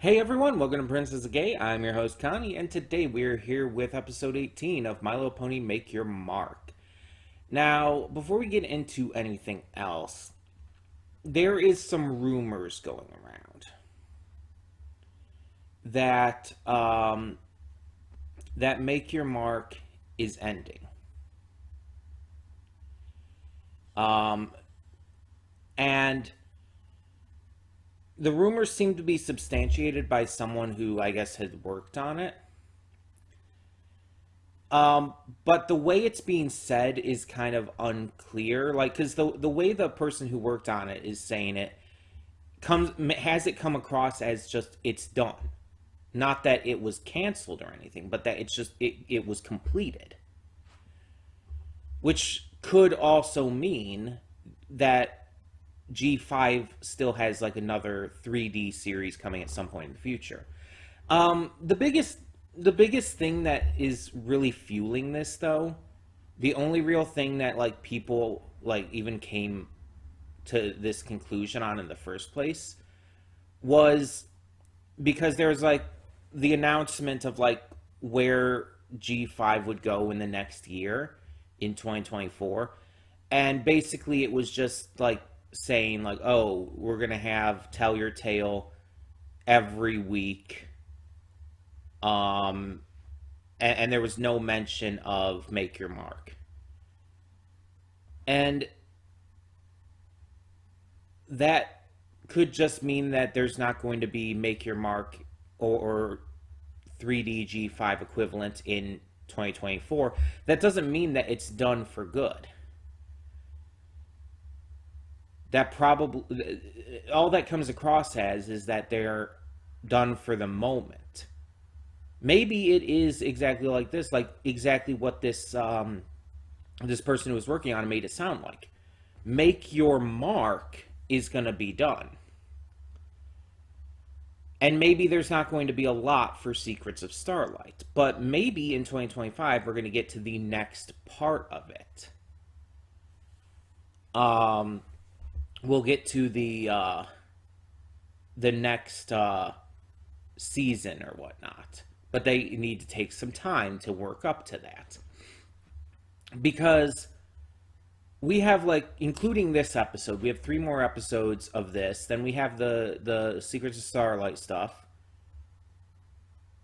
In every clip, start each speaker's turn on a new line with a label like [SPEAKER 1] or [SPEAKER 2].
[SPEAKER 1] Hey everyone, welcome to Princess of Gay. I'm your host Connie, and today we're here with episode 18 of My Little Pony Make Your Mark. Now, before we get into anything else, there is some rumors going around that Make Your Mark is ending. Um, and the rumors seem to be substantiated by someone who I guess had worked on it. Um, but the way it's being said is kind of unclear. Like, because the way the person who worked on it is saying it comes has it come across as just it's done, not that it was canceled or anything, but that it's just it was completed, which could also mean that G5 still has like another 3D series coming at some point in the future. The biggest thing that is really fueling this though, the only real thing that like people like even came to this conclusion on in the first place was because there was like the announcement of like where G5 would go in the next year in 2024, and basically it was just like saying like, oh, we're going to have Tell Your Tale every week. um and there was no mention of Make Your Mark. And that could just mean that there's not going to be Make Your Mark or 3D G5 equivalent in 2024. That doesn't mean that it's done for good. That probably all that comes across as is that they're done for the moment. Maybe it is exactly like this, like exactly what this person who was working on it made it sound like. Make Your Mark is going to be done. And maybe there's not going to be a lot for Secrets of Starlight, but maybe in 2025 we're going to get to the next part of it. Um, we'll get to the next season or whatnot, but they need to take some time to work up to that because we have like including this episode we have three more episodes of this, then we have the Secrets of Starlight stuff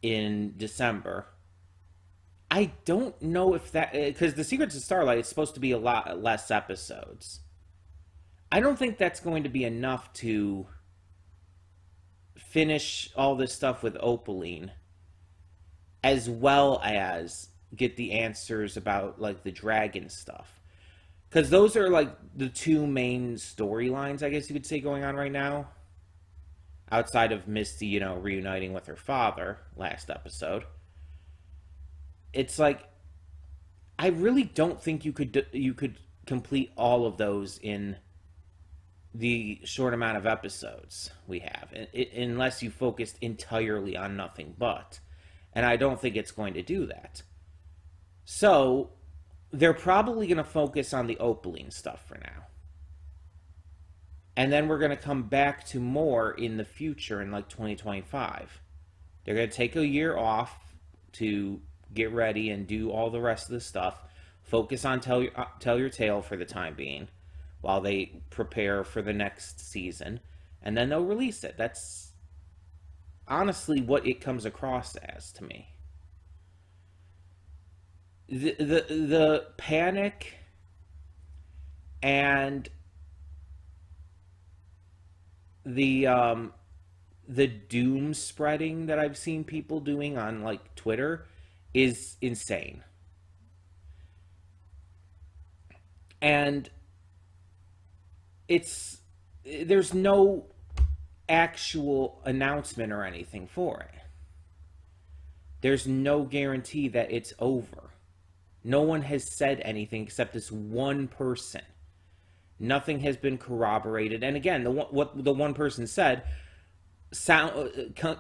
[SPEAKER 1] in December. I don't know if that, because the Secrets of Starlight is supposed to be a lot less episodes. I don't think that's going to be enough to finish all this stuff with Opaline, as well as get the answers about like the dragon stuff, because those are like the two main storylines, I guess you could say, going on right now, outside of Misty, reuniting with her father last episode. It's like I really don't think you could complete all of those in the short amount of episodes we have, unless you focused entirely on nothing but. And I don't think it's going to do that. So they're probably going to focus on the Opaline stuff for now. And then we're going to come back to more in the future in like 2025. They're going to take a year off to get ready and do all the rest of the stuff. Focus on Tell Your Tale for the time being while they prepare for the next season. And then they'll release it. That's honestly what it comes across as to me. The panic and the doom spreading that I've seen people doing on like Twitter is insane. And it's there's no actual announcement or anything for it. There's no guarantee that it's over. No one has said anything except this one person. Nothing has been corroborated. And again, what the one person said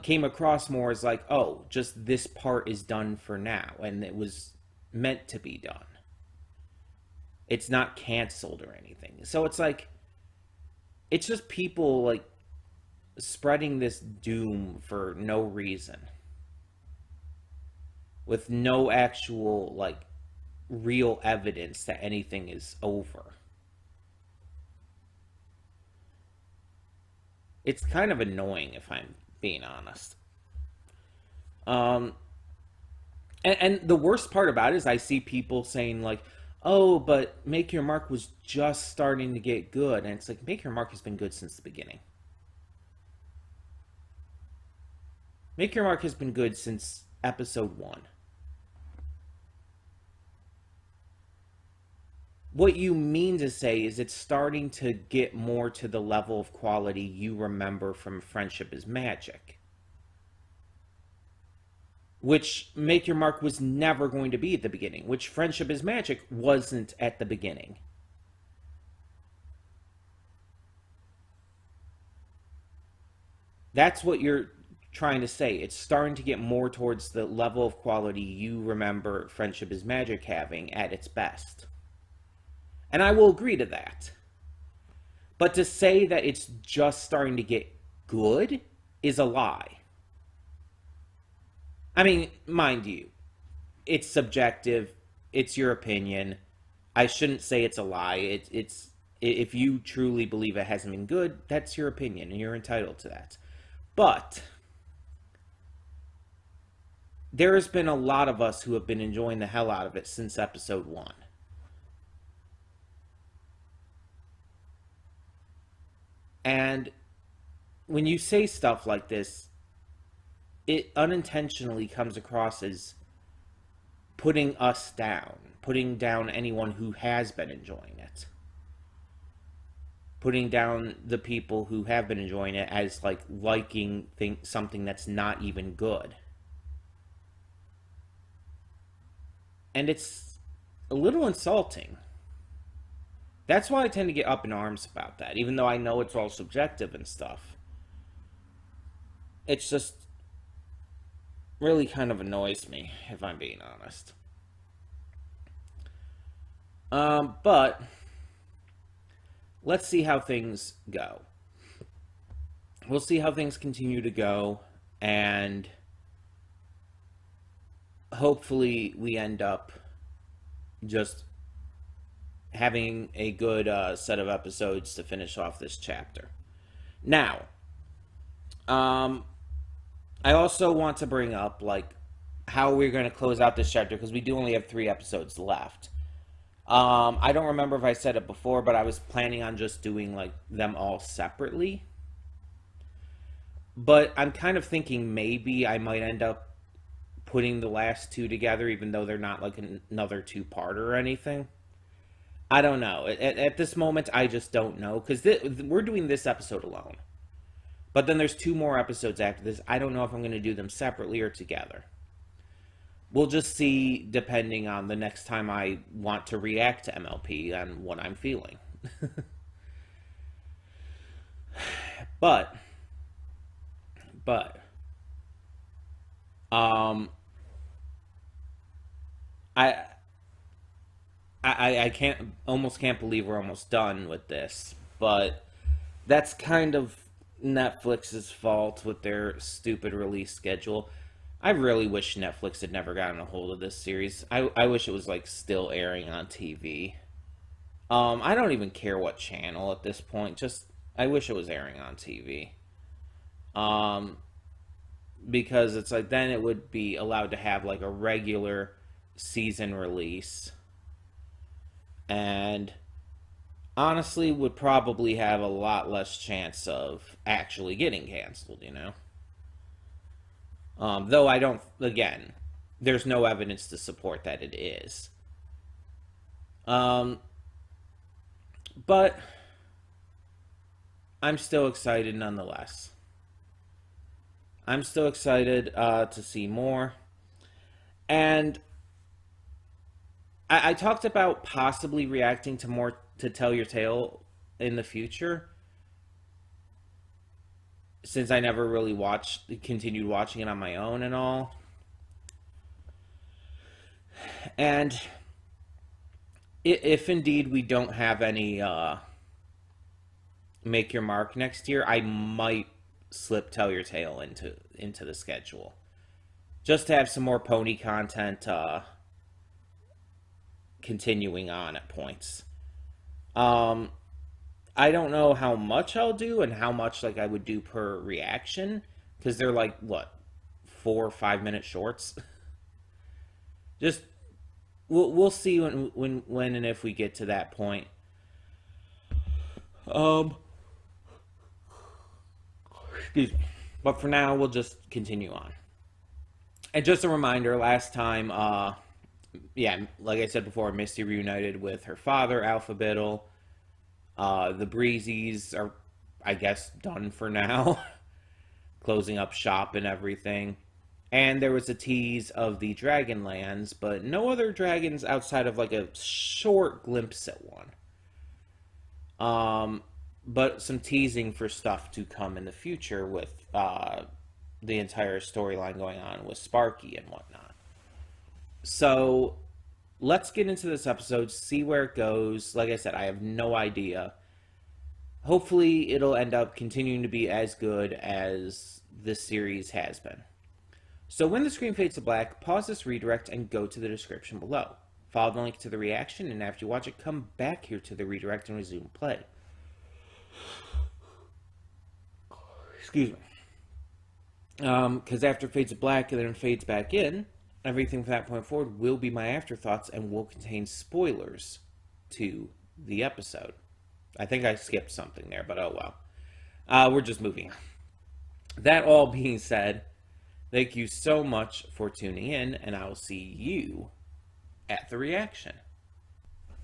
[SPEAKER 1] came across more as like, oh, just this part is done for now, and it was meant to be done. It's not canceled or anything. So it's like, it's just people like spreading this doom for no reason, with no actual, like, real evidence that anything is over. It's kind of annoying, if I'm being honest. Um, and the worst part about it is I see people saying, like, oh, but Make Your Mark was just starting to get good. And it's like, Make Your Mark has been good since the beginning. Make Your Mark has been good since episode 1. What you mean to say is it's starting to get more to the level of quality you remember from Friendship is Magic, which Make Your Mark was never going to be at the beginning, which Friendship is Magic wasn't at the beginning. That's what you're trying to say. It's starting to get more towards the level of quality you remember Friendship is Magic having at its best. And I will agree to that. But to say that it's just starting to get good is a lie. I mean, mind you, it's subjective. It's your opinion. I shouldn't say it's a lie. It's if you truly believe it hasn't been good, that's your opinion, and you're entitled to that. But there has been a lot of us who have been enjoying the hell out of it since episode 1. And when you say stuff like this, it unintentionally comes across as putting us down, putting down anyone who has been enjoying it, putting down the people who have been enjoying it as, like, liking something that's not even good. And it's a little insulting. That's why I tend to get up in arms about that, even though I know it's all subjective and stuff. It's just really kind of annoys me, if I'm being honest. But let's see how things go. We'll see how things continue to go, and hopefully we end up just having a good set of episodes to finish off this chapter. Now, I also want to bring up, like, how we're going to close out this chapter, because we do only have 3 episodes left. I don't remember if I said it before, but I was planning on just doing, like, them all separately. But I'm kind of thinking maybe I might end up putting the last 2 together, even though they're not, like, another 2-parter or anything. I don't know. At this moment, I just don't know, because we're doing this episode alone. But then there's 2 more episodes after this. I don't know if I'm going to do them separately or together. We'll just see, depending on the next time I want to react to MLP and what I'm feeling. But, I can't believe we're almost done with this, but that's kind of Netflix's fault with their stupid release schedule. I really wish Netflix had never gotten a hold of this series. I wish it was, like, still airing on TV. I don't even care what channel at this point. Just, I wish it was airing on TV. Because it's like, then it would be allowed to have, like, a regular season release. And honestly would probably have a lot less chance of actually getting canceled, you know? Though I don't, again, there's no evidence to support that it is. But I'm still excited nonetheless. I'm still excited to see more. And I talked about possibly reacting to more to Tell Your Tale in the future, since I never really continued watching it on my own and all. And if indeed we don't have any Make Your Mark next year, I might slip Tell Your Tale into the schedule, just to have some more pony content continuing on at points. Um, I don't know how much I'll do and how much like I would do per reaction, because they're like what, 4 or 5 minute shorts. Just we'll see when and if we get to that point. Um, Excuse me. But for now, we'll just continue on. And just a reminder, last time, yeah, like I said before, Misty reunited with her father, Alpha Biddle. The Breezies are, I guess, done for now. Closing up shop and everything. And there was a tease of the Dragonlands, but no other dragons outside of like a short glimpse at one. But some teasing for stuff to come in the future with the entire storyline going on with Sparky and whatnot. So let's get into this episode, see where it goes. Like I said, I have no idea. Hopefully it'll end up continuing to be as good as this series has been. So when the screen fades to black, pause this redirect and go to the description below. Follow the link to the reaction, and after you watch it, come back here to the redirect and resume play. Excuse me. Because after it fades to black and then it fades back in, everything from that point forward will be my afterthoughts and will contain spoilers to the episode. I think I skipped something there, but oh well. We're just moving on. That all being said, thank you so much for tuning in, and I will see you at the reaction.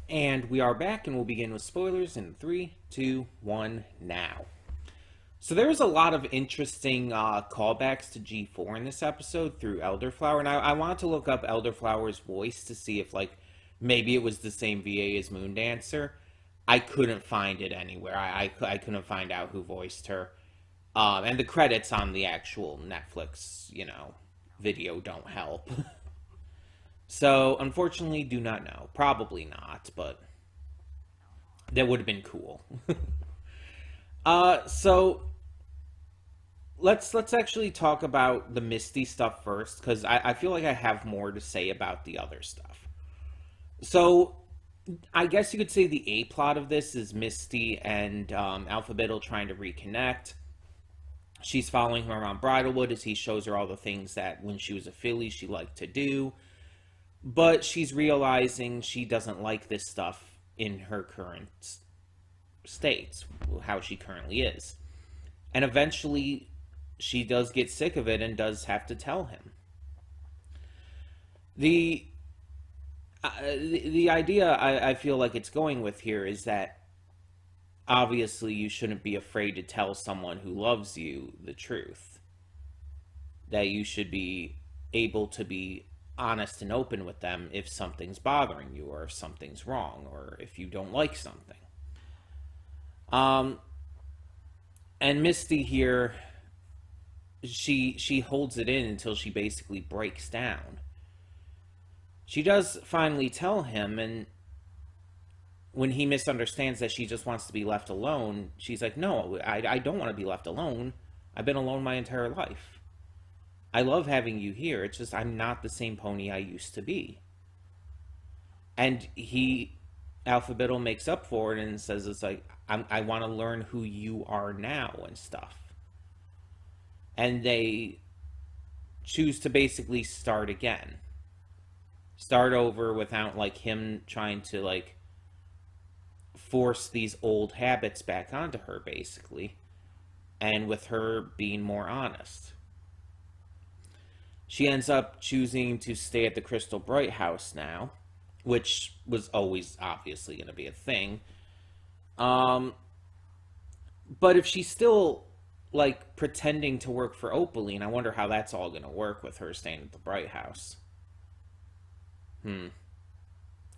[SPEAKER 1] And we are back, and we'll begin with spoilers in 3, 2, 1, now. So there was a lot of interesting callbacks to G4 in this episode through Elderflower, and I wanted to look up Elderflower's voice to see if, like, maybe it was the same VA as Moondancer. I couldn't find it anywhere. I couldn't find out who voiced her. And the credits on the actual Netflix, video don't help. So, unfortunately, do not know. Probably not, but that would have been cool. So let's actually talk about the Misty stuff first, because I feel like I have more to say about the other stuff. So I guess you could say the A plot of this is Misty and Alpha Biddle trying to reconnect. She's following him around Bridlewood as he shows her all the things that when she was a filly she liked to do. But she's realizing she doesn't like this stuff in her current state, how she currently is. And eventually she does get sick of it and does have to tell him. The idea I feel like it's going with here is that obviously you shouldn't be afraid to tell someone who loves you the truth. That you should be able to be honest and open with them if something's bothering you, or if something's wrong, or if you don't like something. And Misty here, she holds it in until she basically breaks down. She does finally tell him, and when he misunderstands that she just wants to be left alone, she's like, no, I don't want to be left alone. I've been alone my entire life. I love having you here. It's just I'm not the same pony I used to be. And Alpha Biddle makes up for it and says it's like, I want to learn who you are now and stuff. And they choose to basically start again. Start over without, like, him trying to, like, force these old habits back onto her, basically. And with her being more honest. She ends up choosing to stay at the Crystal Bright house now, which was always obviously going to be a thing. But if she's still, like, pretending to work for Opaline, I wonder how that's all going to work with her staying at the Bright house.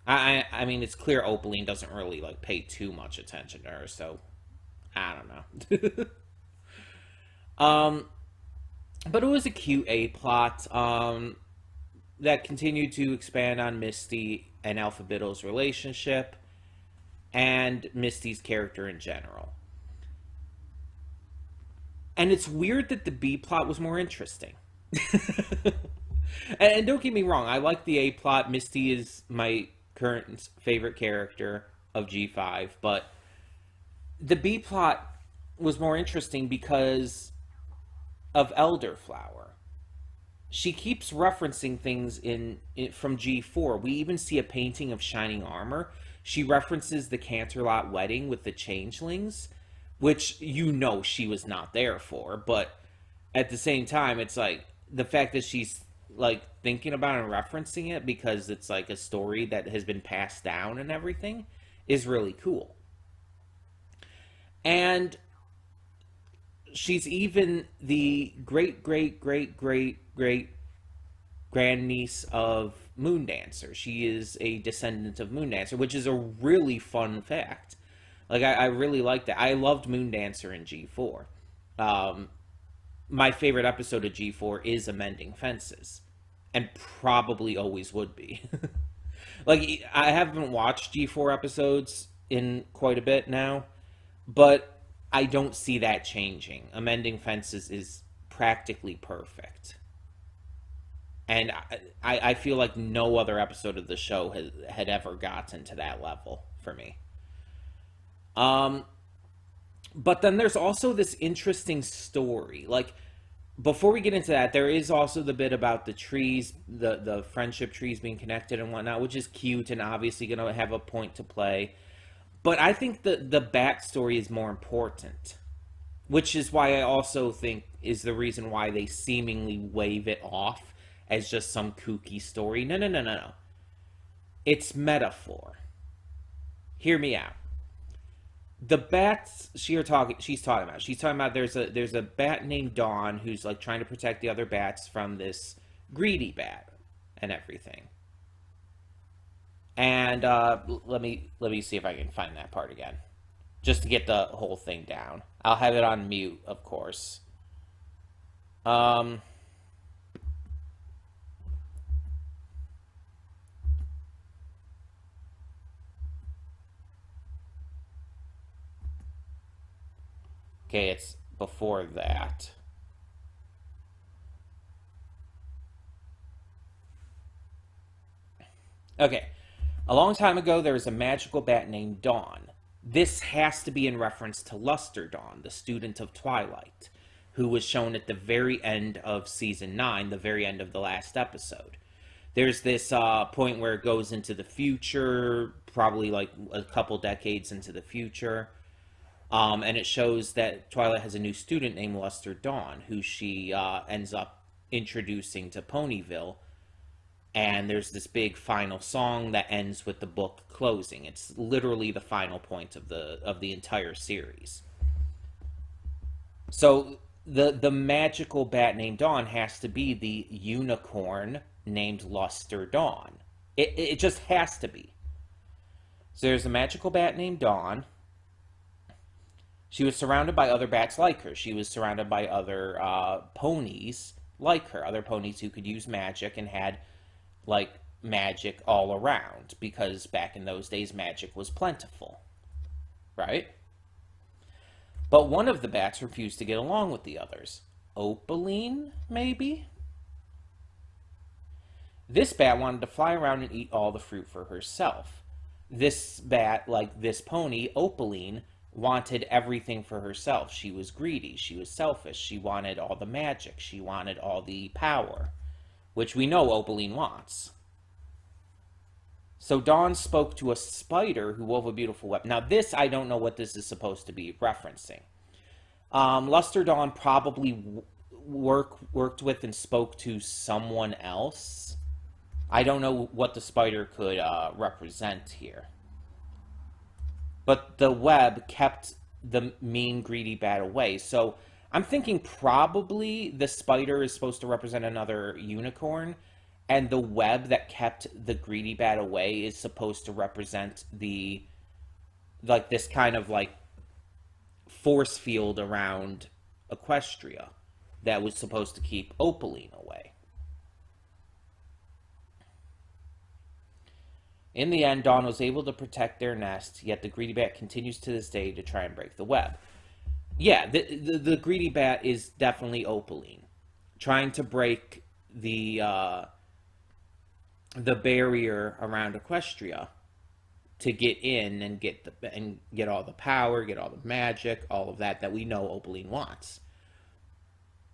[SPEAKER 1] I mean, it's clear Opaline doesn't really, like, pay too much attention to her, so I don't know. But it was a cute A-plot that continued to expand on Misty and Alpha Biddle's relationship and Misty's character in general. And it's weird that the B plot was more interesting. And don't get me wrong, I like the A plot. Misty is my current favorite character of G5, but the B plot was more interesting because of Elderflower. She keeps referencing things from G4. We even see a painting of Shining Armor. She references the Canterlot wedding with the changelings, which she was not there for, but at the same time, it's like the fact that she's like thinking about and referencing it because it's like a story that has been passed down and everything is really cool. And she's even the great great great great great grandniece of Moondancer. She is a descendant of Moondancer, which is a really fun fact. Like I really like that. I loved Moondancer in G4. My favorite episode of G4 is Amending Fences, and probably always would be. Like I haven't watched G4 episodes in quite a bit now, but I don't see that changing. Amending Fences is practically perfect. And I feel like no other episode of the show had ever gotten to that level for me. But then there's also this interesting story. Like, before we get into that, there is also the bit about the trees, the friendship trees being connected and whatnot, which is cute and obviously going to have a point to play. But I think the backstory is more important, which is why I also think is the reason why they seemingly wave it off as just some kooky story. No, no, no, no, no. It's metaphor. Hear me out. The bats she's talking about there's a bat named Dawn who's like trying to protect the other bats from this greedy bat and everything. And let me see if I can find that part again, just to get the whole thing down. I'll have it on mute, of course. Okay, it's before that. Okay. A long time ago, there was a magical bat named Dawn. This has to be in reference to Luster Dawn, the student of Twilight, who was shown at the very end of Season 9, the very end of the last episode. There's this point where it goes into the future, probably like a couple decades into the future. And it shows that Twilight has a new student named Luster Dawn, who she ends up introducing to Ponyville. And there's this big final song that ends with the book closing. It's literally the final point of the entire series. So the magical bat named Dawn has to be the unicorn named Luster Dawn. It just has to be. So there's a magical bat named Dawn. She was surrounded by other bats like her. She was surrounded by other ponies like her. Other ponies who could use magic and had, like, magic all around. Because back in those days, magic was plentiful. Right? But one of the bats refused to get along with the others. Opaline, maybe? This bat wanted to fly around and eat all the fruit for herself. This bat, like this pony, Opaline, wanted everything for herself. She was greedy. She was selfish. She wanted all the magic. She wanted all the power, which we know Opaline wants. So Dawn spoke to a spider who wove a beautiful web. Now this, I don't know what this is supposed to be referencing. Luster Dawn probably worked with and spoke to someone else. I don't know what the spider could represent here. But the web kept the mean, greedy bat away. So I'm thinking probably the spider is supposed to represent another unicorn, and the web that kept the greedy bat away is supposed to represent this kind of like force field around Equestria that was supposed to keep Opaline away. In the end, Dawn was able to protect their nest, yet the greedy bat continues to this day to try and break the web. Yeah, the greedy bat is definitely Opaline, trying to break the barrier around Equestria to get in and get all the power, get all the magic, all of that we know Opaline wants.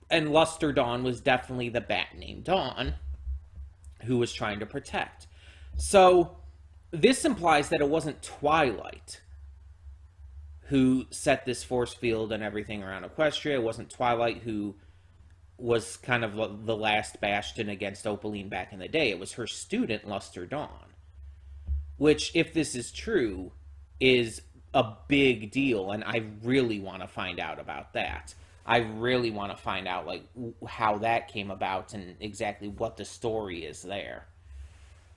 [SPEAKER 1] And Luster Dawn was definitely the bat named Dawn who was trying to protect. So this implies that it wasn't Twilight who set this force field and everything around Equestria. It wasn't Twilight who was kind of the last bastion against Opaline back in the day. It was her student, Luster Dawn. Which, if this is true, is a big deal, and I really want to find out about that. I really want to find out, like, how that came about and exactly what the story is there.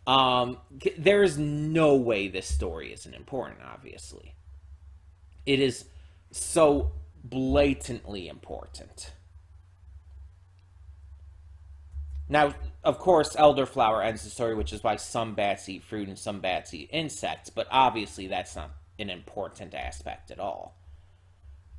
[SPEAKER 1] There is no way this story isn't important, obviously. It is so blatantly important. Now, of course, Elderflower ends the story, which is why some bats eat fruit and some bats eat insects, but obviously that's not an important aspect at all.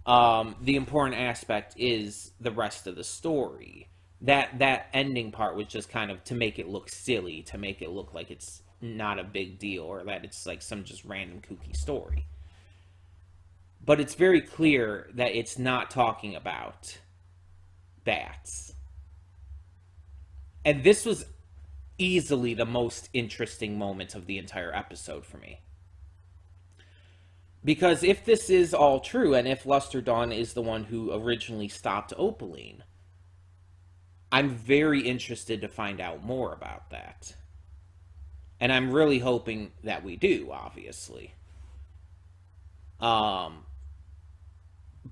[SPEAKER 1] The important aspect is the rest of the story. That ending part was just kind of to make it look silly, to make it look like it's not a big deal, or that it's like some just random kooky story. But it's very clear that it's not talking about bats. And this was easily the most interesting moment of the entire episode for me. Because if this is all true, and if Luster Dawn is the one who originally stopped Opaline, I'm very interested to find out more about that. And I'm really hoping that we do, obviously. But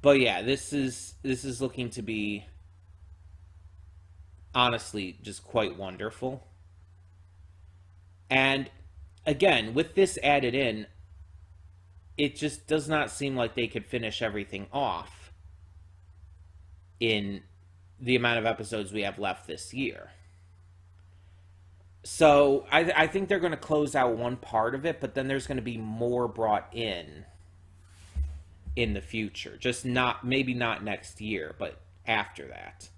[SPEAKER 1] yeah, this is looking to be honestly just quite wonderful. And again, with this added in, it just does not seem like they could finish everything off in the amount of episodes we have left this year. So I think they're going to close out one part of it, but then there's going to be more brought in the future. Just maybe not next year, but after that.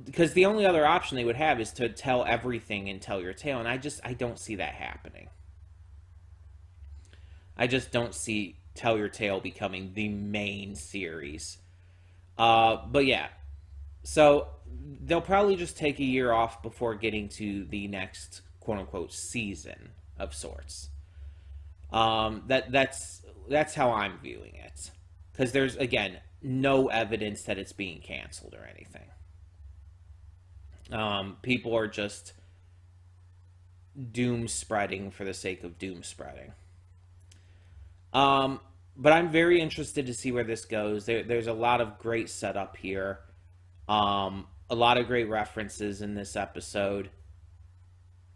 [SPEAKER 1] Because the only other option they would have is to tell everything and tell your tale, and I don't see that happening. I just don't see Tell Your Tale becoming the main series. But yeah, so they'll probably just take a year off before getting to the next quote-unquote season of sorts. That's how I'm viewing it. Because there's, again, no evidence that it's being canceled or anything. People are just doom spreading for the sake of doom spreading. But I'm very interested to see where this goes. There's a lot of great setup here. A lot of great references in this episode.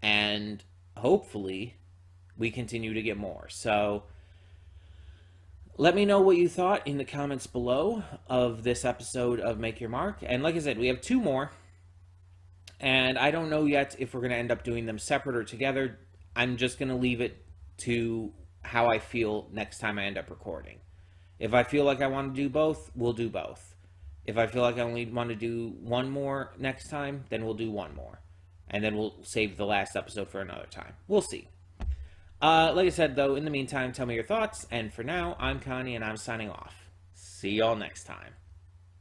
[SPEAKER 1] And hopefully we continue to get more. So let me know what you thought in the comments below of this episode of Make Your Mark. And like I said, we have 2 more. And I don't know yet if we're going to end up doing them separate or together. I'm just going to leave it to how I feel next time I end up recording. If I feel like I want to do both, we'll do both. If I feel like I only want to do one more next time, then we'll do one more. And then we'll save the last episode for another time. We'll see. Like I said, though, in the meantime, tell me your thoughts. And for now, I'm Connie, and I'm signing off. See y'all next time.